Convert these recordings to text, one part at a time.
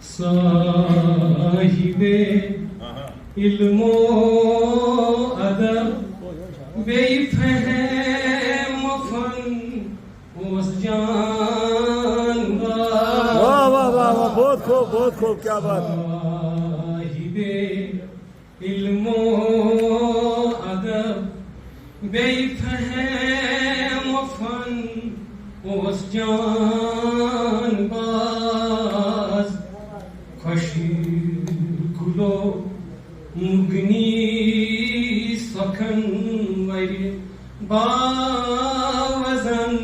sahibe ilmo adab beyfehem fan os जान वाह वाह वाह वाह बहुत खूब क्या बात है sahibe ilmo adab beyfehem fan os जान baz خوشی گلو مگنی سخن وری باوزن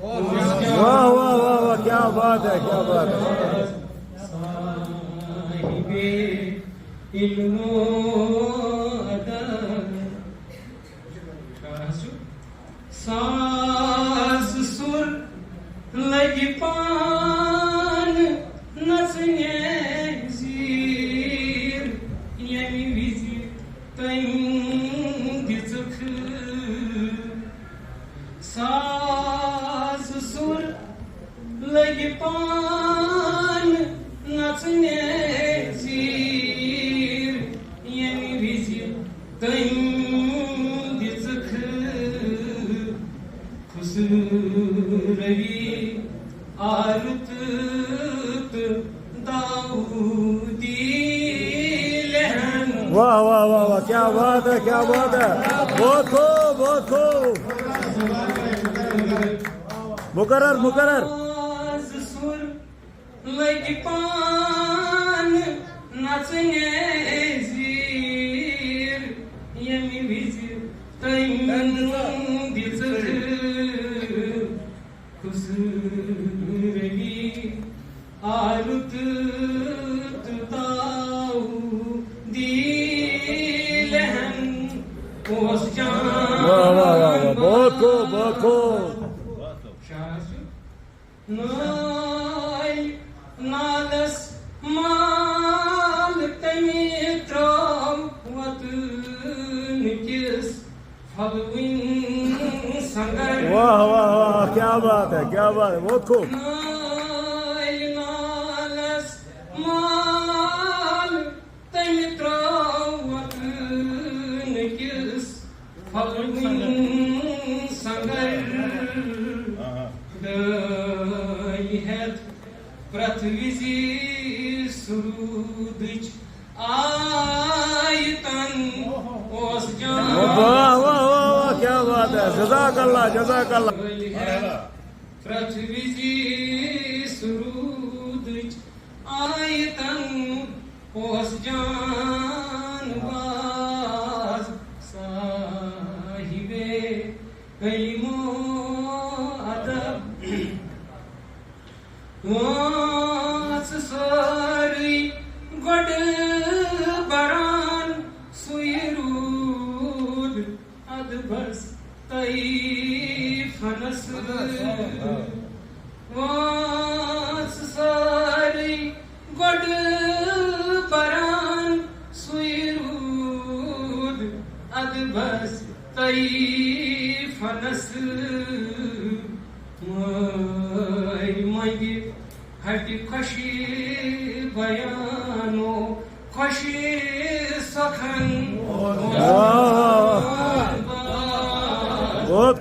वाह वाह वाह वाह क्या बात है साहिबे इल्मो अदब साज सुर लगी पान नचने zir yemi vizi tayım dizuk saz sur lagi pan nacne zir yemi vizi tayım dizuk kusuravi arut वाह वाह वाह वाह क्या बात है बहुत खूब मुकर्रर सुर लगी पान नचने zir yemi vizi tayım dizuk kusuravi arut वाह वाह वाह बहुत खूब नालस माल तमित्रम वतन किस फलविन संगर वाह वाह वाह क्या बात है बहुत खूब नालस माल तमित्रम वतन किस फलविन संगर het pratvizi surudich aytan os jan वाह क्या बात है जज़ाकल्लाह pratvizi surudich aytan os jan baz sahibe kalimo adab Sari god baran suirud adbas taifanas Sari god baran suirud adbas taifanas Hadi kaşı bayano kaşı sakın बहुत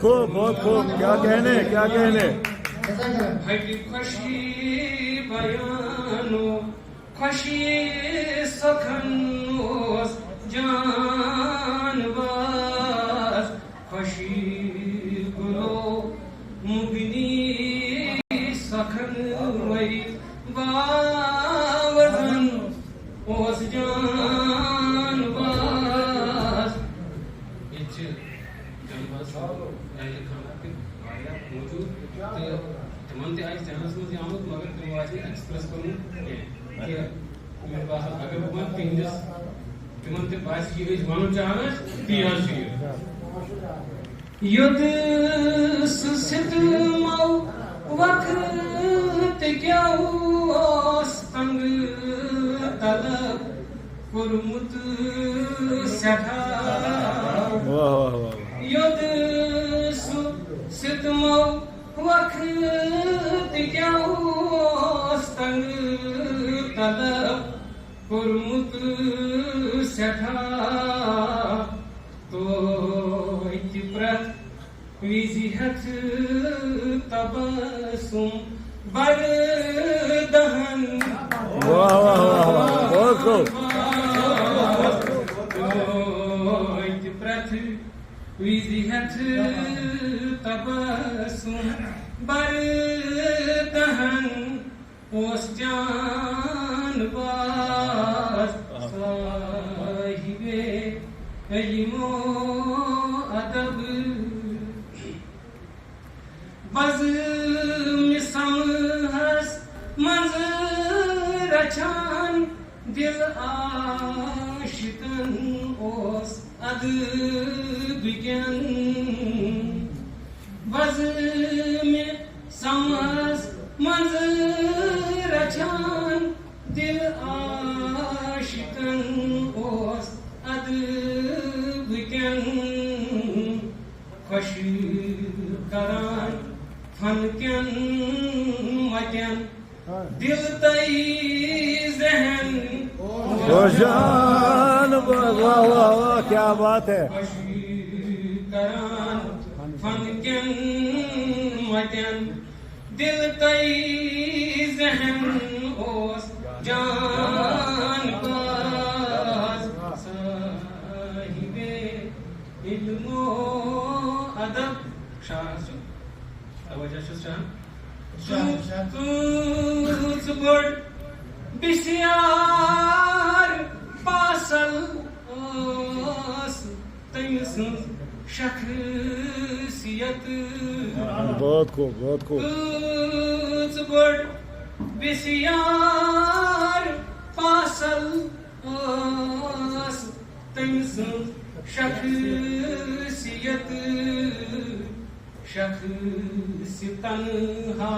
खूब क्या कहने Hadi kaşı bayano kaşı sakın os canbaz kaşı gulo mugni sakın veri bavazan os canbaz hiç canbaz yani kanatı aya mevcut तमाम ते आज channels में आमद मगर तुम आज एक्सप्रेस करूं कि मेरे पास अगर मैं पिंजस तुम ते पास की गई मानो चाहना तीन चाहिए युद्ध सुसित माउ वक्त क्या तंग तलब कुरमुत सठा युद्ध सुसित माउ वक्त क्या तंग तलब कुर्मुत सठा तो प्रत विजिहत तबसुम बरदहन वाह वाह वाह वाह बहुत खूब प्रत विजिहत तबसुम बरदहन ओस जानबाज साहिबे इल्मो अदब बज़ मिसमहस मंज़ रचान दिल आशिकन ओस अदबिगन बज़ मिसमहस मंज़ रचान दिल आशिकन ओस अदबिगन खुश करान फनकन मकन दिल तई जहन रोशन वाह वाह वाह क्या बात है खुश करान फनकन मकन दिल तई जहन ओस जान बाज साहिबे इल्मो अदब शाह तूच बड़ बिस्यार पासल ओस तमी सुन शख्सियत बहुत खूब बहुत खूब तूच बड़ बिस्यार पासल ओस तमी सुन शख्सियत शख्स तन्हा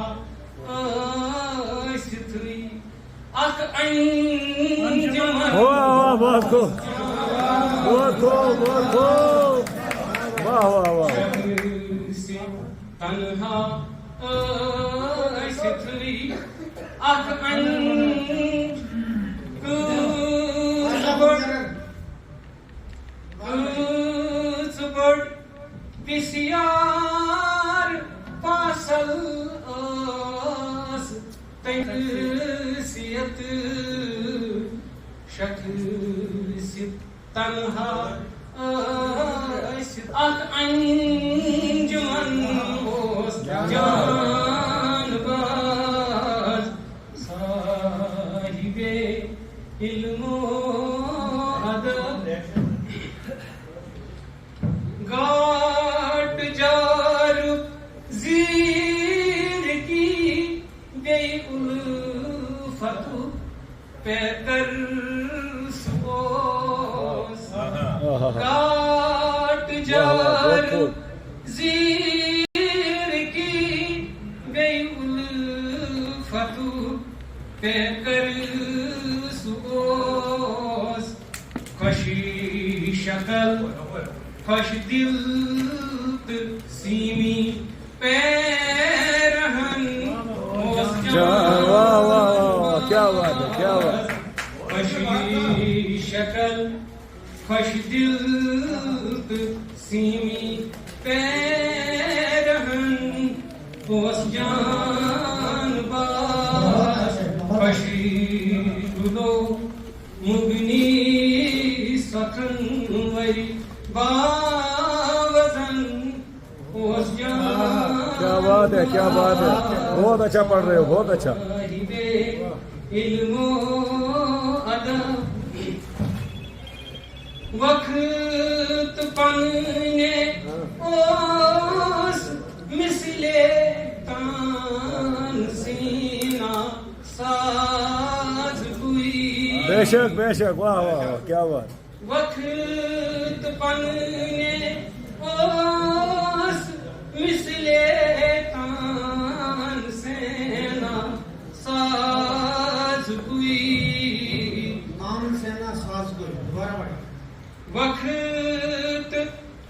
आसिथी अख अंजम वाह वाह बहुत खूब बहुत खूब बहुत खूब वाह वाह वाह शख्स तन्हा आसिथी अख अंजम बिस्यार पासल आस तैसियत शख्सियत तन्हा आसित अख अंजुमन ओस जानबाज साहिबे इल्मो अदब गाट जारू ज़ीर की गई उल्फतु पैकर सुओस गाट जारू ज़ीर की गई उल्फतु पैकर सुओस खुशी शक्ल खुश दिल सीमी पैरहन वाह वाह वाह क्या बात है क्या बात है खुशी शक्ल खुश दिल सीमी पैरहन ओस जानबाज खुशी दुलो मुगनी सखन वरी बावजन ओस क्या बात है क्या बात है बहुत अच्छा पढ़ रहे हो बहुत अच्छा इल्मो अदब वक्त पन्ने ओस मिसले तान सीना साज हुई बेशक बेशक वाह वाह वाह क्या बात वक्त पन्ने ओस मिसले तान सेना साज हुई आम सेना साज को दोबारा पढ़ो वक्त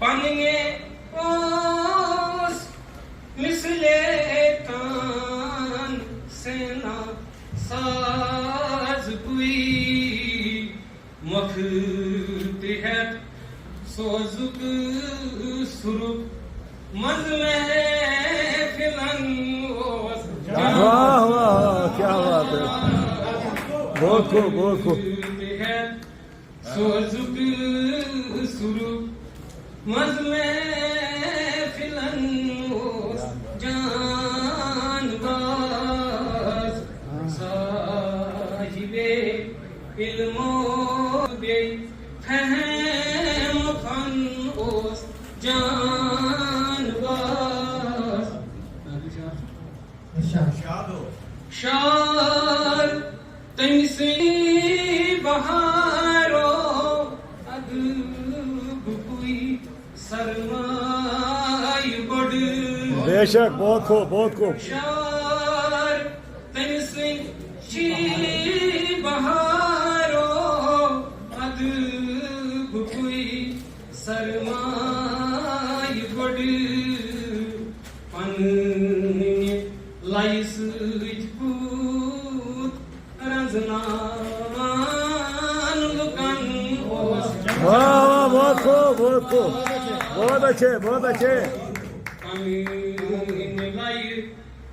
पन्ने ओस मिसले तान सेना साज कुई मखत है सोजुक सुरुक मजमे फिलन वाह वाह क्या बात है बहुत खूब सोजुक सुरुक मजमे फिलन जानबाज साहिबे इल्मो बे फहम फन ओस जानबाज शार तमसे बहारो अदब कोई सरमाई बड़ बेशक बहुत खूब शार तमसे बहारो अदब कोई सरमाई बड़ पन लाइस वाह बहुत खूब बहुत अच्छे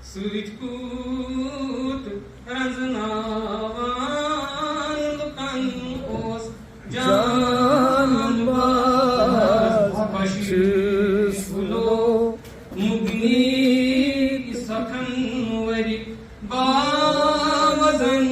सूरज कूट रंजनावान लुकन ओस जानबाज बशीर फुलो मुगनी सखन वरी बावजन